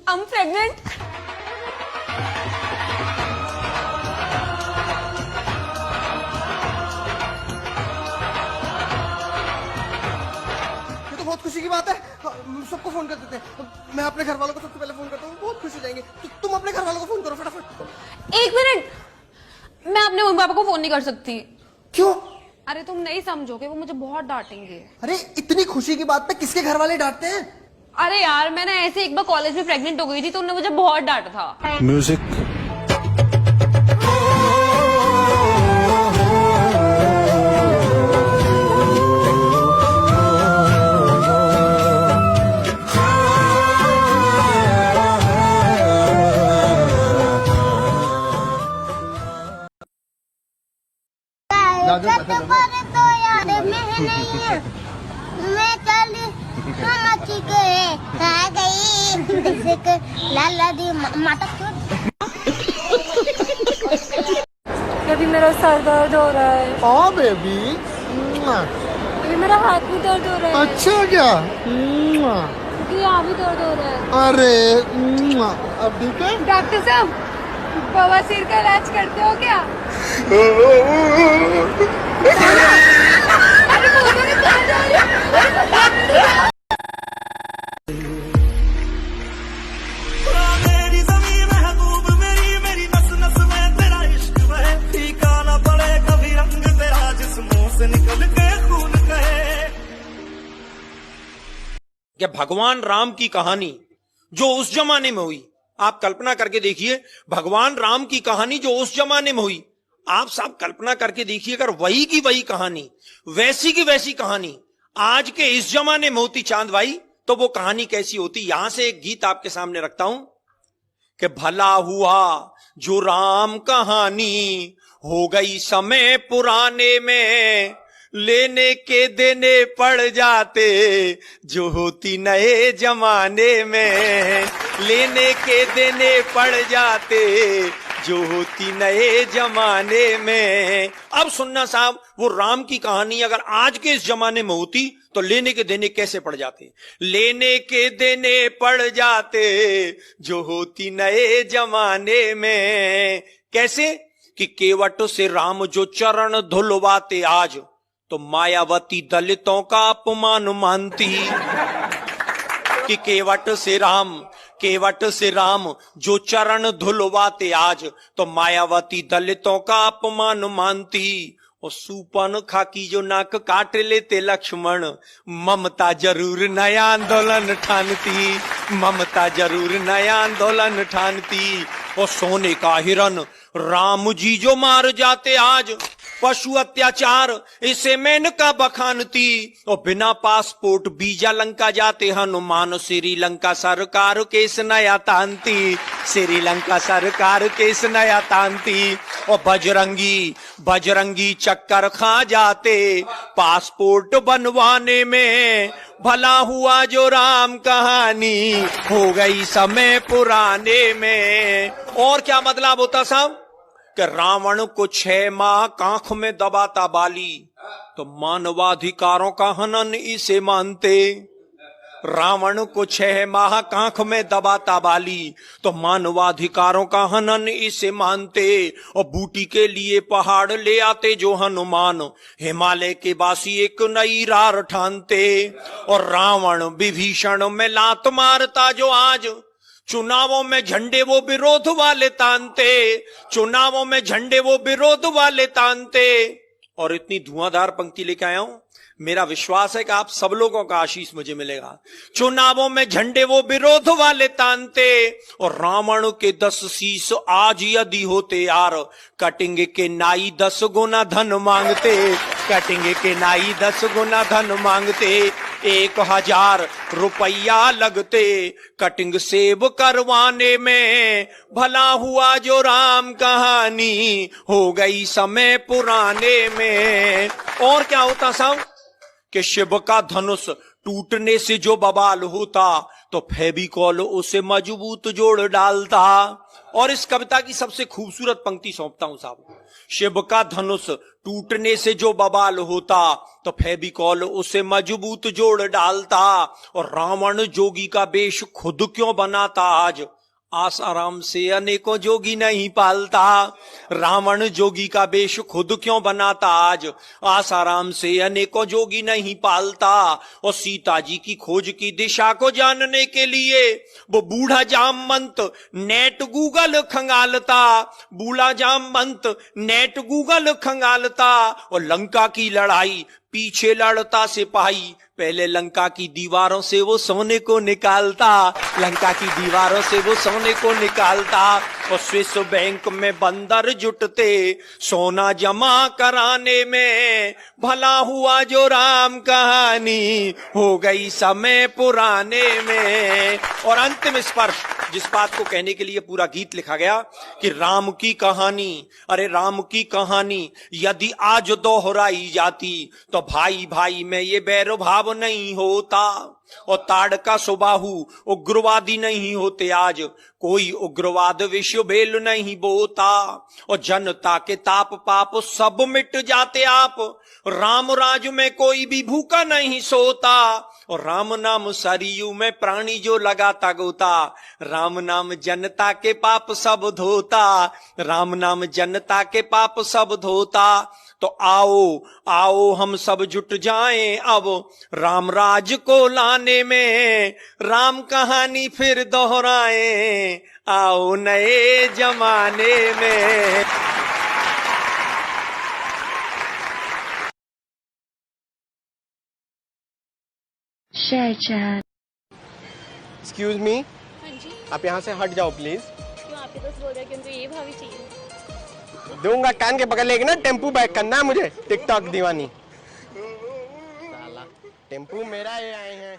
I'm pregnant. ये तो बहुत खुशी की बात है। सबको फोन कर देते हैं। मैं अपने घर वालों को सबसे पहले फोन करता हूँ, बहुत खुश हो जाएंगे। तुम अपने घर वालों को फोन करो फटाफट। एक मिनट, मैं अपने मम्मी पापा को फोन नहीं कर सकती। क्यों? अरे तुम नहीं समझोगे, वो मुझे बहुत डांटेंगे। अरे इतनी खुशी की बात पे किसके घर वाले डांटते हैं? अरे यार, मैंने ऐसे एक बार कॉलेज में प्रेग्नेंट हो गई थी तो उन्होंने मुझे बहुत डांटा था। म्यूजिक। तो यार मैं चल मची गए आ गई लाला दी माता क्यों? अभी मेरा सर दर्द हो रहा है। हाँ बेबी। अभी मेरा हाथ भी दर्द हो रहा है। अच्छा क्या? क्योंकि यहाँ भी दर्द हो रहा है। अरे अब ठीक है? डॉक्टर साहब, बवासीर का इलाज करते हो क्या? अरे बोलो ना, कहाँ जा रही हो? मेरी ज़मीं महबूब मेरी नस नस में तेरा इश्क है, फीका न पड़े कभी रंग तेरा जिस्मों से निकल के खून कहे। कि भगवान राम की कहानी जो उस जमाने में हुई, आप कल्पना करके देखिए, भगवान राम की कहानी जो उस जमाने में हुई, आप सब कल्पना करके देखिए, अगर वही की वही कहानी, वैसी की वैसी कहानी आज के इस जमाने में होती चांद भाई, तो वो कहानी कैसी होती। यहां से एक गीत आपके सामने रखता हूं कि भला हुआ जो राम कहानी हो गई समय पुराने में, लेने के देने पड़ जाते जो होती नए जमाने में, लेने के देने पड़ जाते जो होती नए जमाने में। अब सुनना साहब, वो राम की कहानी अगर आज के इस जमाने में होती तो लेने के देने कैसे पड़ जाते? लेने के देने पड़ जाते जो होती नए जमाने में। कैसे? कि केवट से राम जो चरण धुलवाते आज, तो मायावती दलितों का अपमान मानती। कि केवट से राम जो चरण धुलवाते आज, तो मायावती दलितों का अपमान मानती। और सूपन खाकी जो नाक काट लेते लक्ष्मण, ममता जरूर नया आंदोलन ठानती, ममता जरूर नया आंदोलन ठानती। और सोने का हिरन राम जी जो मार जाते आज, पशु अत्याचार इसे मेनका बखानती। और बिना पासपोर्ट वीजा लंका जाते हनुमान, श्रीलंका सरकार केस नया तानती, श्रीलंका सरकार केस नया तानती। और बजरंगी चक्कर खा जाते पासपोर्ट बनवाने में, भला हुआ जो राम कहानी हो गई समय पुराने में। और क्या मतलब होता साहब कि रावण को 6 माह कांख में दबाता बाली, तो मानवाधिकारों का हनन इसे मानते। रावण को 6 माह कांख में दबाता बाली, तो मानवाधिकारों का हनन इसे मानते। और बूटी के लिए पहाड़ ले आते जो हनुमान, हिमालय के बासी एक नई रार ठानते। और रावण विभीषण में लात मारता जो आज, चुनावों में झंडे वो विरोध वाले तानते, चुनावों में झंडे वो विरोध वाले तानते। और इतनी धुआंधार पंक्ति लेके आया हूं, मेरा विश्वास है कि आप सब लोगों का आशीष मुझे मिलेगा। चुनावों में झंडे वो विरोध वाले तानते, और रावण के 10 शीश आज यदि होते यार, कटेंगे के नाई 10 गुना धन मांगते, कटेंगे के नाई 10 गुना धन मांगते। 1000 रुपया लगते कटिंग सेब करवाने में, भला हुआ जो राम कहानी हो गई समय पुराने में। और क्या होता साहब कि शिव का धनुष टूटने से जो बवाल होता, तो फेविकॉल उसे मजबूत जोड़ डालता। और इस कविता की सबसे खूबसूरत पंक्ति सौंपता हूं साहब। शिव का धनुष टूटने से जो बवाल होता, तो फेविकॉल उसे मजबूत जोड़ डालता। और रावण जोगी का वेश खुद क्यों बनाता आज, आसाराम से अनेकों जोगी नहीं पालता। रावण जोगी का वेश खुद क्यों बनाता आज, आसाराम से अनेकों जोगी नहीं पालता। और सीता जी की खोज की दिशा को जानने के लिए वो बूढ़ा जामवंत नेट गूगल खंगालता। बूढ़ा जामवंत नेट गूगल खंगालता। और लंका की लड़ाई पीछे लड़ता सिपाही, पहले लंका की दीवारों से वो सोने को निकालता। लंका की दीवारों से वो सोने को निकालता। और स्विस बैंक में बंदर जुटते सोना जमा कराने में, भला हुआ जो राम कहानी हो गई समय पुराने में। और अंतिम स्पर्श, जिस बात को कहने के लिए पूरा गीत लिखा गया कि राम की कहानी, अरे राम की कहानी यदि आज दोहराई जाती, तो भाई भाई में ये बैर भाव नहीं होता। और ताड़का सुबाहु उग्रवादी नहीं होते आज, कोई उग्रवाद विश्व भेल नहीं बोता। और जनता के ताप पाप सब मिट जाते आप, राम राज में कोई भी भूखा नहीं सोता। और राम नाम सरयू में प्राणी जो लगाता गोता, राम नाम जनता के पाप सब धोता। राम नाम जनता के पाप सब धोता। तो आओ आओ हम सब जुट जाएं अब राम राज को लाने में, राम कहानी फिर दोहराएं आओ नए जमाने में। Share chat. एक्सक्यूज मी, हाँ जी, आप यहाँ से हट जाओ प्लीज। क्यों आपके दोस्त बोल रहे हैं कि उनको ये भाभी चाहिए? दूंगा, कान के पकड़ लेगी ना, टेम्पू बैक करना है मुझे, टिकटॉक दीवानी। साला टेम्पू मेरा ये आए हैं।